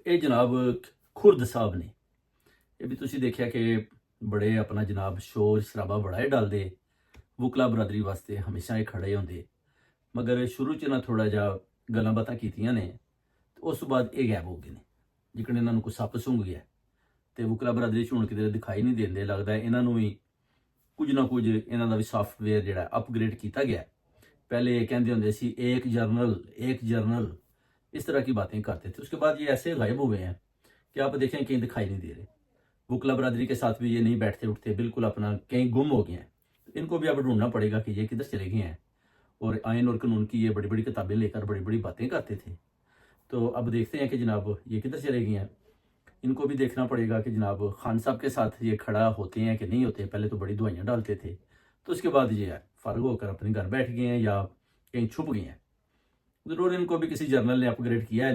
ਇਹ ਜਨਾਬ ਖੁਰਦ ਸਾਹਿਬ ਨੇ। ਇਹ ਵੀ ਤੁਸੀਂ ਦੇਖਿਆ ਕਿ ਬੜੇ ਆਪਣਾ ਜਨਾਬ ਸ਼ੋਰ ਸ਼ਰਾਬਾ ਬੜਾ ਹੀ ਡਾਲਦੇ, ਵੁਕਲਾ ਬਰਾਦਰੀ ਵਾਸਤੇ ਹਮੇਸ਼ਾ ਇਹ ਖੜੇ ਹੁੰਦੇ। ਮਗਰ ਸ਼ੁਰੂ 'ਚ ਨਾ ਥੋੜਾ ਜਿਹਾ ਗੱਲਾਂ ਬਾਤਾਂ ਕੀਤੀਆਂ ਨੇ ਤੇ ਉਸ ਤੋਂ ਬਾਅਦ ਇਹ ਗਾਇਬ ਹੋ ਗਏ ਨੇ। ਜਿਕਣ ਇਹਨਾਂ ਨੂੰ ਕੋਈ ਸੱਪ ਸੁੰਘ ਗਿਆ ਤੇ ਵੁਕਲਾ ਬਰਾਦਰੀ 'ਚ ਹੁਣ ਕਿਤੇ ਦਿਖਾਈ ਨਹੀਂ ਦਿੰਦੇ। ਲੱਗਦਾ ਇਹਨਾਂ ਨੂੰ ਵੀ ਕੁਝ ਨਾ ਕੁਝ ਇਹਨਾਂ ਦਾ ਵੀ ਸॉफ्टवेयर ਜਿਹੜਾ अपग्रेड ਕੀਤਾ ਗਿਆ। पहले ये कहते होंगे सी एक जर्नल इस तरह की बातें करते थे। उसके बाद ये ऐसे गायब हुए हैं कि आप देखें कहीं दिखाई नहीं दे रहे। वुकला बरादरी के साथ भी ये नहीं बैठते उठते, बिल्कुल अपना कहीं गुम हो गए हैं। इनको भी अब ढूंढना पड़ेगा कि ये किधर चले गए हैं। और आयन और कानून की ये बड़ी बड़ी किताबें लेकर बड़ी बड़ी बातें करते थे। तो अब देखते हैं कि जनाब ये किधर चले गए हैं। इनको भी देखना पड़ेगा कि जनाब खान साहब के साथ ये खड़ा होते हैं कि नहीं होते। पहले तो बड़ी दुआइयाँ डालते थे, तो उसके बाद ये फारग होकर अपने घर बैठ गए हैं या कहीं छुप गए हैं। ज़रूर इनको भी किसी जर्नल ने अपग्रेड किया है।